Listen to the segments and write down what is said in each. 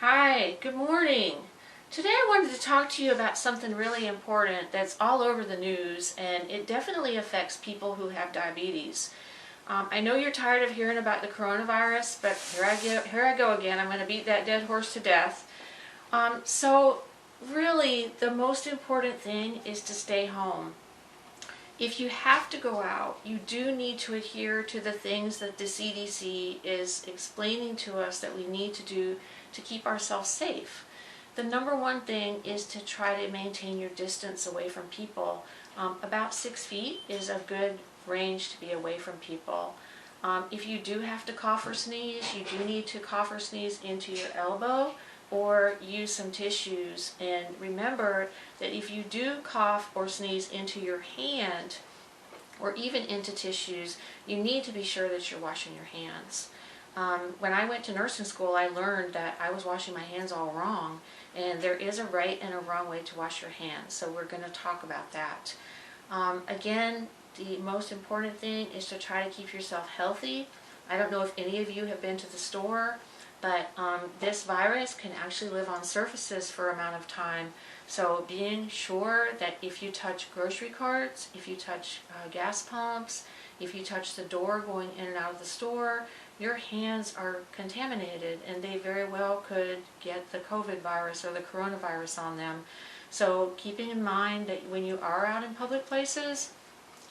Hi, good morning. Today I wanted to talk to you about something really important that's all over the news, and it definitely affects people who have diabetes. I know you're tired of hearing about the coronavirus, but here I go again. I'm going to beat that dead horse to death. So really, the most important thing is to stay home. If you have to go out, you do need to adhere to the things that the CDC is explaining to us that we need to do to keep ourselves safe. The number one thing is to try to maintain your distance away from people. About 6 feet is a good range to be away from people. If you do have to cough or sneeze, you do need to cough or sneeze into your elbow or use some tissues. And remember that if you do cough or sneeze into your hand or even into tissues, you need to be sure that you're washing your hands. When I went to nursing school, I learned that I was washing my hands all wrong, and there is a right and a wrong way to wash your hands, so we're going to talk about that. Again, the most important thing is to try to keep yourself healthy. I don't know if any of you have been to the store, but this virus can actually live on surfaces for an amount of time. So being sure that if you touch grocery carts, if you touch gas pumps, if you touch the door going in and out of the store, your hands are contaminated and they very well could get the COVID virus or the coronavirus on them. So keeping in mind that when you are out in public places,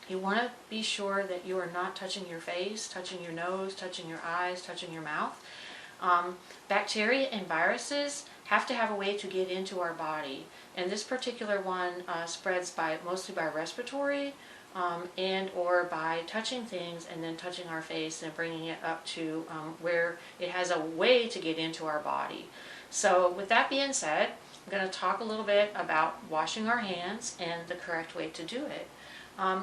you want to be sure that you are not touching your face, touching your nose, touching your eyes, touching your mouth. Bacteria and viruses have to have a way to get into our body, and this particular one spreads mostly by respiratory and or by touching things and then touching our face and bringing it up to where it has a way to get into our body. So with that being said, I'm going to talk a little bit about washing our hands and the correct way to do it.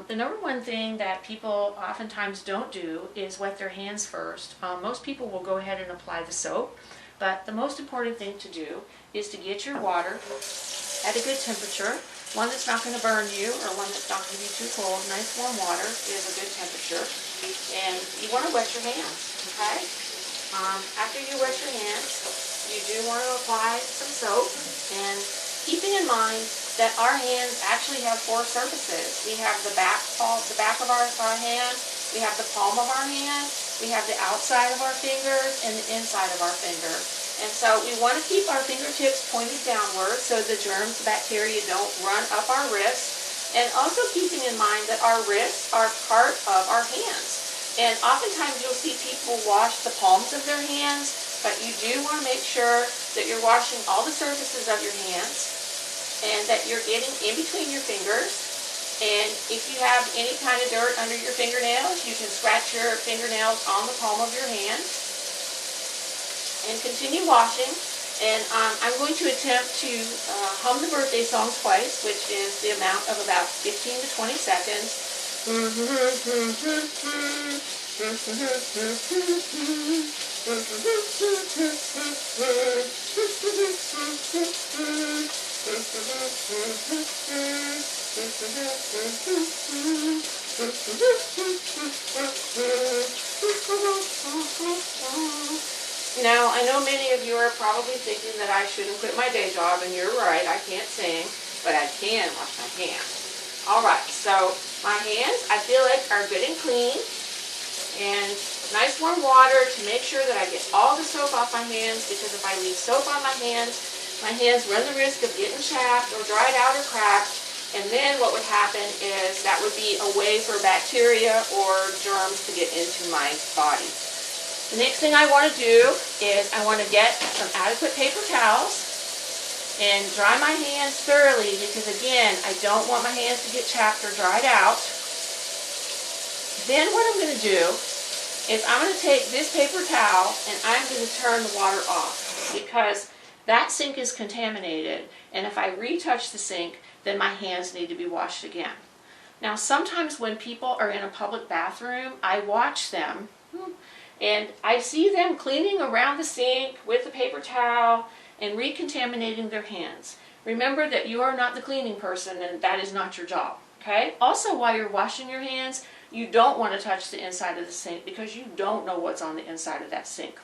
The number one thing that people oftentimes don't do is wet their hands first. Most people will go ahead and apply the soap, but the most important thing to do is to get your water at a good temperature, one that's not going to burn you or one that's not going to be too cold. Nice warm water is a good temperature, and you want to wet your hands, okay? After you wet your hands, you do want to apply some soap, and keeping in mind that our hands actually have four surfaces. We have the back of our hand, we have the palm of our hand, we have the outside of our fingers, and the inside of our finger. And so we want to keep our fingertips pointed downward so the germs, the bacteria don't run up our wrists. And also keeping in mind that our wrists are part of our hands. And oftentimes you'll see people wash the palms of their hands, but you do want to make sure that you're washing all the surfaces of your hands and that you're getting in between your fingers. And if you have any kind of dirt under your fingernails, you can scratch your fingernails on the palm of your hand and continue washing. And I'm going to attempt to hum the birthday song twice, which is the amount of about 15 to 20 seconds. Now, I know many of you are probably thinking that I shouldn't quit my day job, and you're right, I can't sing, but I can wash my hands. Alright, so my hands, I feel like, are good and clean, and nice warm water to make sure that I get all the soap off my hands, because if I leave soap on my hands run the risk of getting chapped or dried out or cracked, and then what would happen is that would be a way for bacteria or germs to get into my body. The next thing I want to do is I want to get some adequate paper towels and dry my hands thoroughly, because again, I don't want my hands to get chapped or dried out. Then what I'm going to do is I'm going to take this paper towel and I'm going to turn the water off, because that sink is contaminated, and if I retouch the sink, then my hands need to be washed again. Now sometimes when people are in a public bathroom, I watch them and I see them cleaning around the sink with the paper towel and recontaminating their hands. Remember that you are not the cleaning person, and that is not your job, okay? Also, while you're washing your hands, you don't want to touch the inside of the sink, because you don't know what's on the inside of that sink.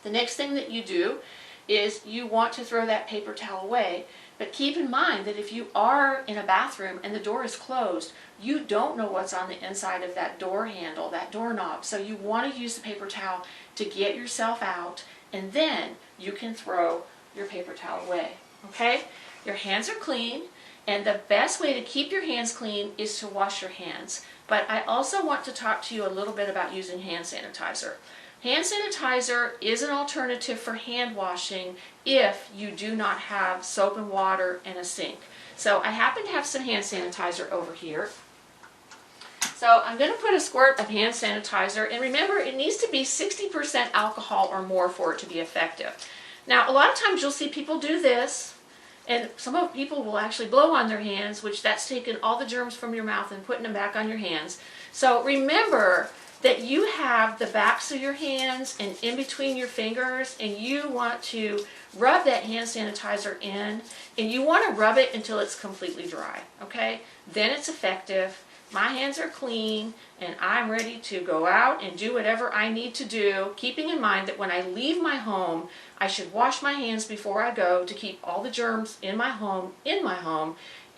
The next thing that you do is you want to throw that paper towel away. But keep in mind that if you are in a bathroom and the door is closed, you don't know what's on the inside of that door handle, that doorknob. So you want to use the paper towel to get yourself out, and then you can throw your paper towel away. Okay? Your hands are clean, and the best way to keep your hands clean is to wash your hands. But I also want to talk to you a little bit about using hand sanitizer. Hand sanitizer is an alternative for hand washing if you do not have soap and water and a sink. So I happen to have some hand sanitizer over here. So I'm going to put a squirt of hand sanitizer, and remember, it needs to be 60% alcohol or more for it to be effective. Now, a lot of times you'll see people do this, and some people will actually blow on their hands, which that's taking all the germs from your mouth and putting them back on your hands. So remember that you have the backs of your hands and in between your fingers, and you want to rub that hand sanitizer in, and you want to rub it until it's completely dry, okay? Then it's effective. My hands are clean, and I'm ready to go out and do whatever I need to do, keeping in mind that when I leave my home, I should wash my hands before I go to keep all the germs in my home,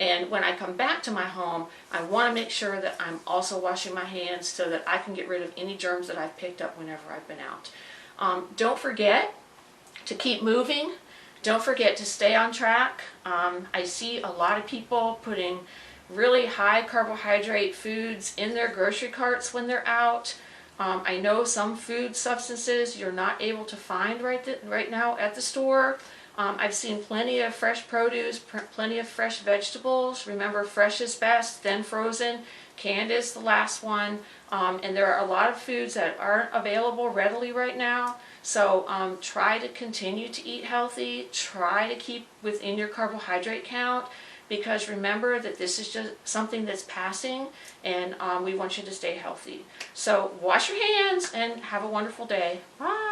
and when I come back to my home, I want to make sure that I'm also washing my hands so that I can get rid of any germs that I've picked up whenever I've been out. Don't forget to keep moving. Don't forget to stay on track. I see a lot of people putting really high carbohydrate foods in their grocery carts when they're out. I know some food substances you're not able to find right now at the store. I've seen plenty of fresh produce, plenty of fresh vegetables. Remember, fresh is best, then frozen. Canned is the last one. And there are a lot of foods that aren't available readily right now. So try to continue to eat healthy. Try to keep within your carbohydrate count, because remember that this is just something that's passing, and we want you to stay healthy. So wash your hands and have a wonderful day. Bye.